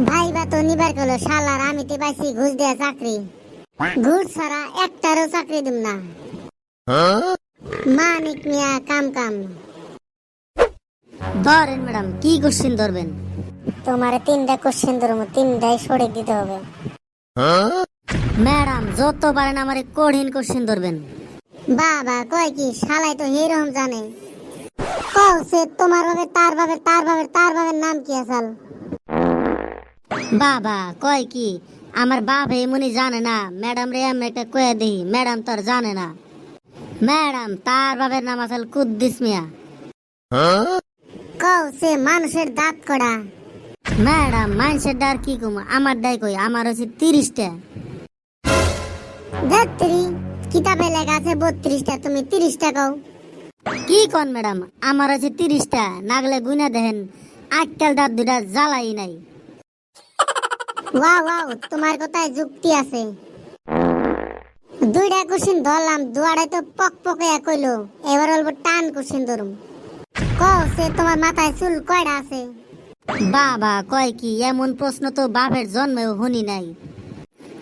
Viva তো নিবার গেল শালার আমি তো পাইছি ঘুষ দেয়া চাকরি। ঘুষ ছাড়া একটারও চাকরি দিম না। মানিক মিয়া কাম কাম। ধরেন ম্যাডাম, কি কোশ্চেন ধরবেন? তোমার তিনটা কোশ্চেন ধরবো, তিনটাই সঠিক দিতে হবে। ম্যাডাম যত পারেন আমার কঠিন কোশ্চেন ধরবেন। বাবা কয় কি শালাই তো এরকম জানে। কও সে তোমার ভাবে তার ভাবে তার ভাবে তার ভাবের নাম কি আসাল? বাবা কয় কি আমার বাপ এমনি জানে না, ম্যাডাম রে আমি একটা কয়ে দিই, ম্যাডাম তো আর জানে না। ম্যাডাম তার বাপের নাম আসল কুদ্দিস মিয়া। কও সে মানুষের দাঁত কড়া। ম্যাডাম মানুষের ডার কি কম, আমার ডাই কই, আমার হচ্ছে 30টা। ধত্রি কিতাবে লেখা আছে 32টা, তুমি 30টা কও। কি কন ম্যাডাম, আমার হচ্ছে 30টা, নাগলে গুনা দেখেন আজকাল দাঁত দুটা জ্বালাই নাই। ওয়াও ওয়াও, তোমার কথায় যুক্তি আছে। দুইটা কোশ্চেন ধরলাম, দুয়ারে তো পক পকে কইলো, এবার বলবো টান কোশ্চেন ধরুম। কও সে তোমার মাথায় চুল কয়টা আছে? বাবা কয় কি এমন প্রশ্ন তো বাপের জন্মেও শুনি নাই।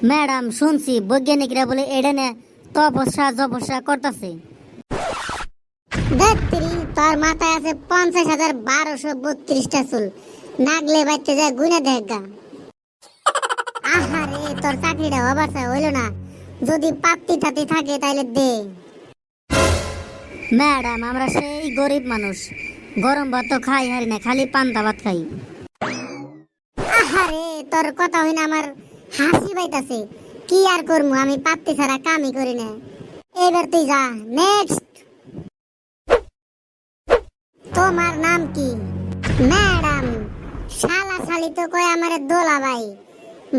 ম্যাডাম শুনছি বৈজ্ঞানিকরা বলে এটা নিয়ে তপস্যা জপস্যা করতেছে। ধত্রি তোর মাথায় আছে 50,1232টা চুল, নাগলে বাইতে যায় গুনে দেখা। আহারে তোর চাকরিটা হবার হইল না, যদি পাত্তি টাতি থাকে তাইলে দে। ম্যাডাম আমরা সেই গরিব মানুষ, গরম ভাত তো খাই হারি না, খালি পান্তা ভাত খাই। আহারে তোর কথা হই না আমার হাসি পাইতাছে। কি আর করমু, আমি পাত্তি ছাড়া কামই করি না। এবার তুই যা, নেক্সট। তোমার নাম কি? ম্যাডাম শালা শালি তো কয় আমারে দোলা ভাই,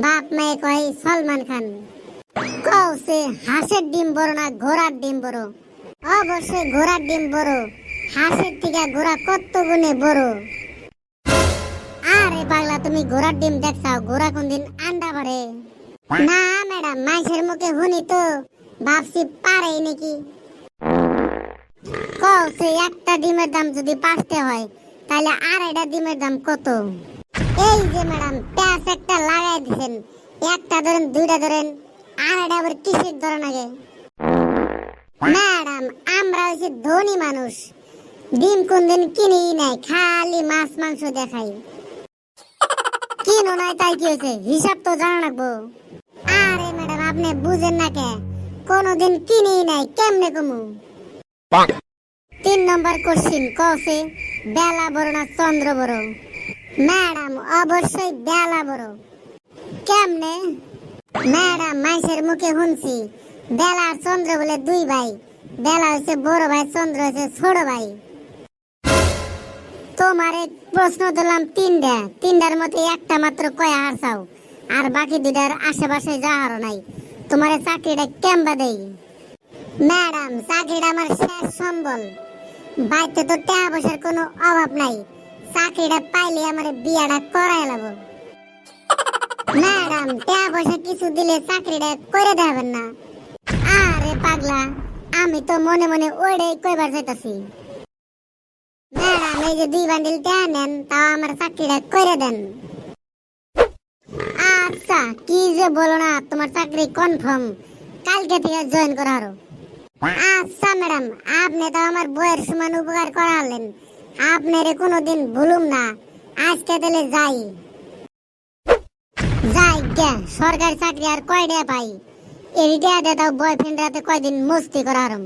বাপ মায়ে কয় সলমান খান। কও সে হাঁসের ডিম বড় না ঘোড়ার ডিম বড়? অবশ্যই ঘোড়ার ডিম বড়, হাঁসের থেকে ঘোড়া কত গুণে বড়। আরে পাগলা তুমি ঘোড়ার ডিম দেখছাও? ঘোড়া কোনদিন আন্ডা ভরে না ম্যাডাম, মাইসের মুখে শুনি তো ভাবছি পারেই নাকি। কও সে একটা ডিমের দাম যদি 5টা হয় তাহলে আড়াইটা ডিমের দাম কত? এই যে ম্যাডাম প্যাঁচ একটা লাগাই দিছেন, একটা ধরেন দুইটা ধরেন, আড়াইটা আবার কিসের ধরেন আগে? ম্যাডাম আমরা হচ্ছে ধনী মানুষ, ডিম কোনদিন কিনেই নাই, খালি মাছ মাংস দেখাই। কিনো নাই তাই কি হয়েছে, হিসাব তো জানা রাখবো। আরে ম্যাডাম আপনি বুঝেন না কে, কোনদিন কিনেই নাই কেমনে কমু? 3 নম্বর কোশ্চিন, কসে বেলা বড় না চন্দ্র বড়? ম্যাডাম অবশ্যই বেলা বড়। কেমনে? ম্যাডাম মাইসের মুখে শুনছি বেলা আর চন্দ্র বলে 2 ভাই, বেলা হচ্ছে বড় ভাই, চন্দ্র হচ্ছে ছোট ভাই। তোমার এক প্রশ্ন দিলাম 3টা, 3টার মধ্যে একটা মাত্র কয় হারছাও, আর বাকি 2টার আশেপাশে যাহারও নাই। তোমার চাকরিটা কেমবা দেই? ম্যাডাম চাকরিটা আমার শেষ সম্বল, বাইতে তো টাকা পয়সার কোনো অভাব নাই, চাকরিটা পাইলে আমার বিয়াটা করাই লাগবো। ম্যাডাম টাকা পয়সা কিছু দিলে চাকরিটা করে দেবেন না? আরে পাগলা আমি তো মনে মনে ওইটাই কইবার চাইতাছি। ম্যাডাম এই যে 2 বান্ডিল টাকা নেন, তাও আমার চাকরিটা করে দেন। আচ্ছা কি যে বলো না, তোমার চাকরি কনফার্ম, কালকে থেকে জয়েন করা হলো। আচ্ছা ম্যাডাম আপনি তো আমার বইয়ের সমান উপকার করালেন, আপনারে কোনোদিন ভুলুম না। আজকে তাহলে যাই যাই গে, সরকারি চাকরি আর কয়টা পাই, এই টাকা দিয়ে তাও বয়ফ্রেন্ড রাতে কয়দিন মস্তি করা হারম।